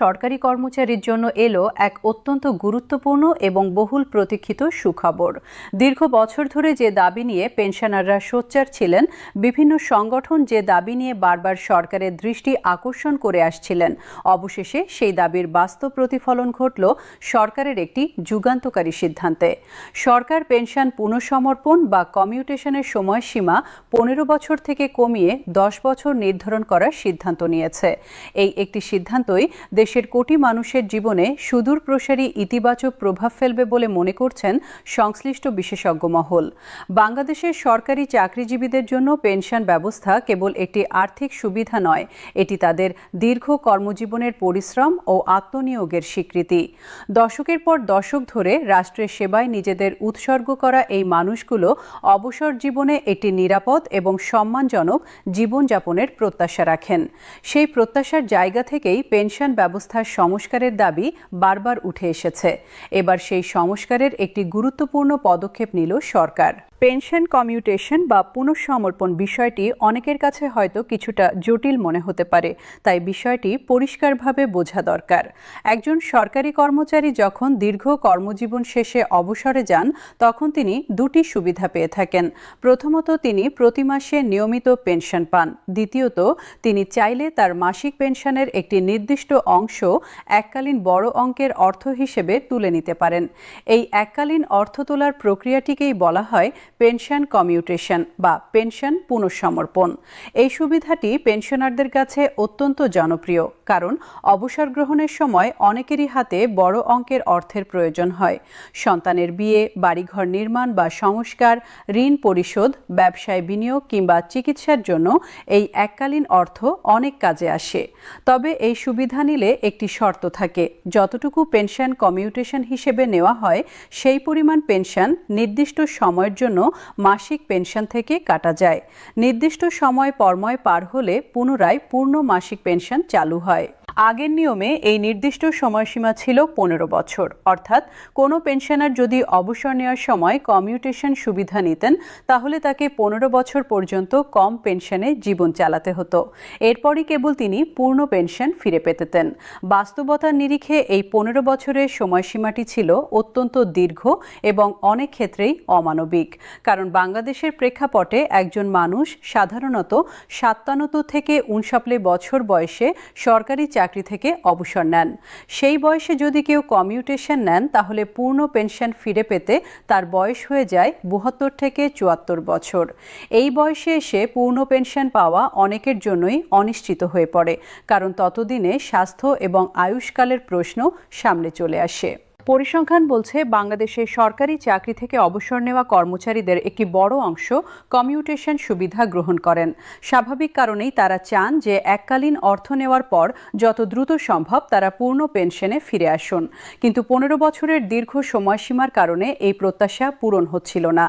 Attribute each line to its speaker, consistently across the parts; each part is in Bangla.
Speaker 1: সরকারি কর্মচারীর জন্য এলো এক অত্যন্ত গুরুত্বপূর্ণ এবং বহুল প্রতীক্ষিত সুখবর। দীর্ঘ বছর ধরে যে দাবি নিয়ে পেনশনাররা সোচ্চার ছিলেন, বিভিন্ন সংগঠন যে দাবি নিয়ে বারবার সরকারের দৃষ্টি আকর্ষণ করে আসছিলেন, অবশেষে সেই দাবির বাস্তব প্রতিফলন ঘটল সরকারের একটি যুগান্তকারী সিদ্ধান্তে। সরকার পেনশন পুনঃসমর্পণ বা কমিউটেশনের সময়সীমা 15 বছর থেকে কমিয়ে 10 বছর নির্ধারণ করার সিদ্ধান্ত নিয়েছে। এই একটি সিদ্ধান্তই দেশের কোটি মানুষের জীবনে সুদূরপ্রসারী ইতিবাচক প্রভাব ফেলবে বলে মনে করছেন সংশ্লিষ্ট বিশেষজ্ঞ মহল। বাংলাদেশের সরকারি চাকরিজীবীদের জন্য পেনশন ব্যবস্থা কেবল একটি আর্থিক সুবিধা নয়, এটি তাদের দীর্ঘ কর্মজীবনের পরিশ্রম ও আত্মনিয়োগের স্বীকৃতি। দশকের পর দশক ধরে রাষ্ট্রের সেবায় নিজেদের উৎসর্গ করা এই মানুষগুলো অবসর জীবনে একটি নিরাপদ এবং সম্মানজনক জীবনযাপনের প্রত্যাশা রাখেন। সেই প্রত্যাশার জায়গা থেকেই পেনশন ব্যবস্থার সংস্কারের দাবি বারবার উঠে এসেছে। এবার সেই সংস্কারের একটি গুরুত্বপূর্ণ পদক্ষেপ নিল সরকার। পেনশন কমিউটেশন বা পুনঃসমর্পণ বিষয়টি অনেকের কাছে হয়তো কিছুটা জটিল মনে হতে পারে, তাই বিষয়টি পরিষ্কারভাবে বোঝা দরকার। একজন সরকারি কর্মচারী যখন দীর্ঘ কর্মজীবন শেষে অবসরে যান, তখন তিনি দুটি সুবিধা পেয়ে থাকেন। প্রথমত, তিনি প্রতি মাসে নিয়মিত পেনশন পান। দ্বিতীয়ত, তিনি চাইলে তার মাসিক পেনশনের একটি নির্দিষ্ট অংশ এককালীন বড় অঙ্কের অর্থ হিসেবে তুলে নিতে পারেন। এই এককালীন অর্থ তোলার প্রক্রিয়াটিকেই বলা হয় পেনশন কমিউটেশন বা পেনশন পুনঃসমর্পণ। এই সুবিধাটি পেনশনারদের কাছে অত্যন্ত জনপ্রিয়, কারণ অবসর গ্রহণের সময় অনেকেরই হাতে বড় অঙ্কের অর্থের প্রয়োজন হয়। সন্তানের বিয়ে, বাড়িঘর নির্মাণ বা সংস্কার, ঋণ পরিশোধ, ব্যবসায় বিনিয়োগ কিংবা চিকিৎসার জন্য এই এককালীন অর্থ অনেক কাজে আসে। তবে এই সুবিধা নিলে একটি শর্ত থাকে, যতটুকু পেনশন কমিউটেশন হিসেবে নেওয়া হয় সেই পরিমাণ পেনশন নির্দিষ্ট সময়ের জন্য মাসিক পেনশন থেকে কাটা যায়। নির্দিষ্ট সময় পরময় পার হলে পুনরায় পূর্ণ মাসিক পেনশন চালু হয়। আগের নিয়মে এই নির্দিষ্ট সময়সীমা ছিল 15 বছর, অর্থাৎ কোনো পেনশনার যদি অবসর নেওয়ার সময় কমিউটেশন সুবিধা নিতেন, তাহলে তাকে 15 বছর পর্যন্ত কম পেনশনে জীবন চালাতে হতো। এরপরই কেবল তিনি পূর্ণ পেনশন ফিরে পেতেন। বাস্তবতার নিরিখে এই 15 বছরের সময়সীমাটি ছিল অত্যন্ত দীর্ঘ এবং অনেক ক্ষেত্রেই অমানবিক, কারণ বাংলাদেশের প্রেক্ষাপটে একজন মানুষ সাধারণত 57 থেকে 59 বছর বয়সে সরকারি চাকরি থেকে অবসর নেন। সেই বয়সে যদি কেউ কমিউটেশন নেন, তাহলে পূর্ণ পেনশন ফিরে পেতে তার বয়স হয়ে যায় 72 থেকে 74 বছর। এই বয়সে এসে পূর্ণ পেনশন পাওয়া অনেকের জন্যই অনিশ্চিত হয়ে পড়ে, কারণ ততদিনে স্বাস্থ্য এবং আয়ুষ্কালের প্রশ্ন সামনে চলে আসে। পরিসংখ্যান বলছে, বাংলাদেশের সরকারি চাকরি থেকে অবসর নেওয়া কর্মচারীদের একটি বড় অংশ কমিউটেশন সুবিধা গ্রহণ করেন। স্বাভাবিক কারণেই তারা চান যে এককালীন অর্থ নেওয়ার পর যত দ্রুত সম্ভব তারা পূর্ণ পেনশনে ফিরে আসুন। কিন্তু 15 বছরের দীর্ঘ সময়সীমার কারণে এই প্রত্যাশা পূরণ হচ্ছিল না।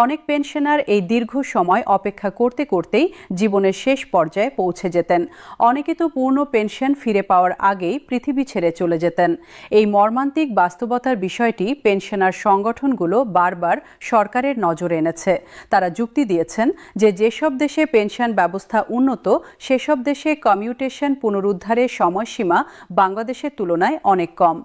Speaker 1: অনেক পেনশনার এই দীর্ঘ সময় অপেক্ষা করতে করতেই জীবনের শেষ পর্যায়ে পৌঁছে যেতেন। অনেকে তো পূর্ণ পেনশন ফিরে পাওয়ার আগেই পৃথিবী ছেড়ে চলে যেতেন। এই মর্মান্তিক বাস্তবতার বিষয়টি পেনশনার সংগঠনগুলো বারবার সরকারের নজরে এনেছে। তারা যুক্তি দিয়েছেন যে যেসব দেশে পেনশন ব্যবস্থা উন্নত, সেসব দেশে কমিউটেশন পুনরুদ্ধারের সময়সীমা বাংলাদেশের তুলনায় অনেক কম।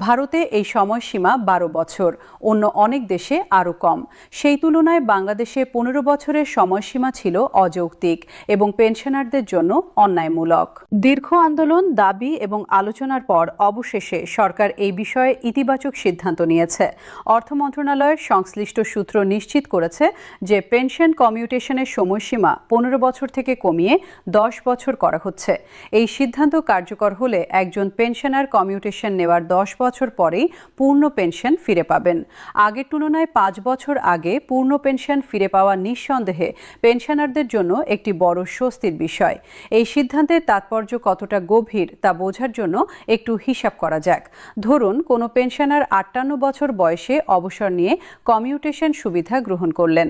Speaker 1: ভারতে এই সময়সীমা 12 বছর, অন্য অনেক দেশে আরও কম। সেই তুলনায় বাংলাদেশে 15 বছরের সময়সীমা ছিল অযৌক্তিক এবং পেনশনারদের জন্য অন্যায়মূলক। দীর্ঘ আন্দোলন, দাবি এবং আলোচনার পর অবশেষে সরকার এই বিষয়ে ইতিবাচক সিদ্ধান্ত নিয়েছে। অর্থ মন্ত্রণালয়ের সংশ্লিষ্ট সূত্র নিশ্চিত করেছে যে পেনশন কমিউটেশনের সময়সীমা 15 বছর থেকে কমিয়ে 10 বছর করা হচ্ছে। এই সিদ্ধান্ত কার্যকর হলে একজন পেনশনার কমিউটেশন নেওয়ার 10 বছর পরেই পূর্ণ পেনশন ফিরে পাবেন। আগের তুলনায় 5 বছর আগে পূর্ণ পেনশন ফিরে পাওয়া নিঃসন্দেহে পেনশনারদের জন্য একটি বড় স্বস্তির বিষয়। এই সিদ্ধান্তের তাৎপর্য কতটা গভীর তা বোঝার জন্য একটু হিসাব করা যাক। ধরুন, কোনো পেনশন পেনশনার 58 বছর বয়সে অবসর নিয়ে কমিউটেশন সুবিধা গ্রহণ করলেন।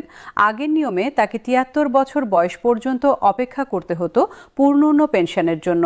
Speaker 1: আগের নিয়মে তাকে 73 বছর বয়স পর্যন্ত অপেক্ষা করতে হতো পূর্ণ পেনশনের জন্য।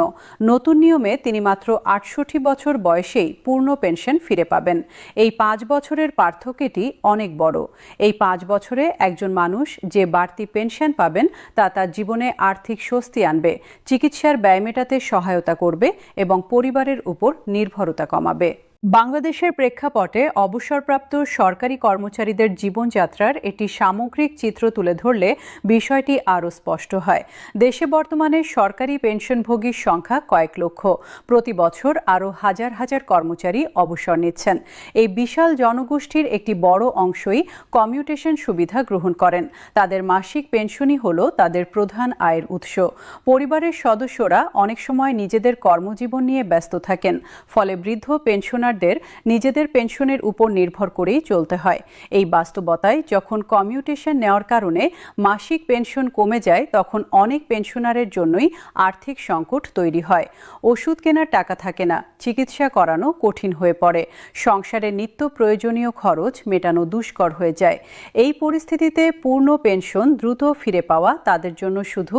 Speaker 1: নতুন নিয়মে তিনি মাত্র 68 বছর বয়সেই পূর্ণ পেনশন ফিরে পাবেন। এই 5 বছরের পার্থক্যটি অনেক বড়। এই 5 বছরে একজন মানুষ যে বাড়তি পেনশন পাবেন তা তার জীবনে আর্থিক স্বস্তি আনবে, চিকিৎসার ব্যয় মেটাতে সহায়তা করবে এবং পরিবারের উপর নির্ভরতা কমাবে। বাংলাদেশের প্রেক্ষাপটে অবসরপ্রাপ্ত সরকারি কর্মচারীদের জীবনযাত্রার একটি সামগ্রিক চিত্র তুলে ধরলে বিষয়টি আরও স্পষ্ট হয়। দেশে বর্তমানে সরকারি পেনশনভোগীর সংখ্যা কয়েক লক্ষ। প্রতি বছর আরও হাজার হাজার কর্মচারী অবসর নিচ্ছেন। এই বিশাল জনগোষ্ঠীর একটি বড় অংশই কমিউটেশন সুবিধা গ্রহণ করেন। তাদের মাসিক পেনশনই হলো তাদের প্রধান আয়ের উৎস। পরিবারের সদস্যরা অনেক সময় নিজেদের কর্মজীবন নিয়ে ব্যস্ত থাকেন, ফলে বৃদ্ধ পেনশনার নিজেদের পেনশনের উপর নির্ভর করেই চলতে হয়। এই বাস্তবতায় যখন কমিউটেশন নেওয়ার কারণে মাসিক পেনশন কমে যায়, তখন অনেক পেনশনারের জন্যই আর্থিক সংকট তৈরি হয়। ওষুধ কেনার টাকা থাকে না, চিকিৎসা করানো কঠিন হয়ে পড়ে, সংসারের নিত্য প্রয়োজনীয় খরচ মেটানো দুষ্কর হয়ে যায়। এই পরিস্থিতিতে পূর্ণ পেনশন দ্রুত ফিরে পাওয়া তাদের জন্য শুধু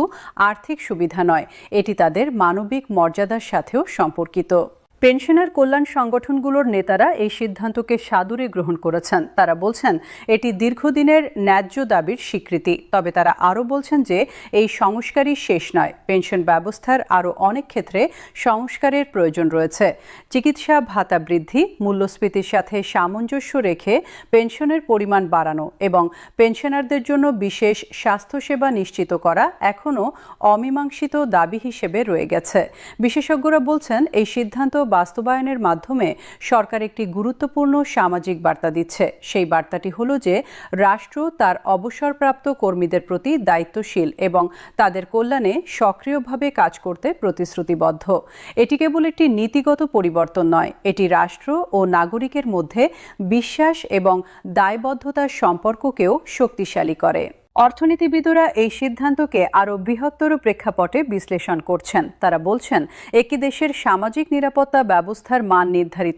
Speaker 1: আর্থিক সুবিধা নয়, এটি তাদের মানবিক মর্যাদার সাথেও সম্পর্কিত। পেনশনার কল্যাণ সংগঠনগুলোর নেতারা এই সিদ্ধান্তকে সাদরে গ্রহণ করেছেন। তারা বলছেন এটি দীর্ঘদিনের ন্যায্য দাবির স্বীকৃতি। তবে তারা আরও বলছেন যে এই সংস্কারই শেষ নয়। পেনশন ব্যবস্থার আরও অনেক ক্ষেত্রে সংস্কারের প্রয়োজন রয়েছে। চিকিৎসা ভাতা বৃদ্ধি, মূল্যস্ফীতির সাথে সামঞ্জস্য রেখে পেনশনের পরিমাণ বাড়ানো এবং পেনশনারদের জন্য বিশেষ স্বাস্থ্যসেবা নিশ্চিত করা এখনও অমীমাংসিত দাবি হিসেবে রয়ে গেছে। বিশেষজ্ঞরা বলছেন এই সিদ্ধান্ত বাস্তবায়নের মাধ্যমে সরকার একটি গুরুত্বপূর্ণ সামাজিক বার্তা দিচ্ছে। সেই বার্তাটি হলো যে রাষ্ট্র তার অবসরপ্রাপ্ত কর্মীদের প্রতি দায়িত্বশীল এবং তাদের কল্যাণে সক্রিয়ভাবে কাজ করতে প্রতিশ্রুতিবদ্ধ। এটি কেবল একটি নীতিগত পরিবর্তন নয়, এটি রাষ্ট্র ও নাগরিকের মধ্যে বিশ্বাস এবং দায়বদ্ধতার সম্পর্ককেও শক্তিশালী করে। অর্থনীতিবিদরা এই সিদ্ধান্তকে আরও বৃহত্তর প্রেক্ষাপটে বিশ্লেষণ করছেন। তারা বলছেন একটি দেশের সামাজিক নিরাপত্তা ব্যবস্থার মান নির্ধারিত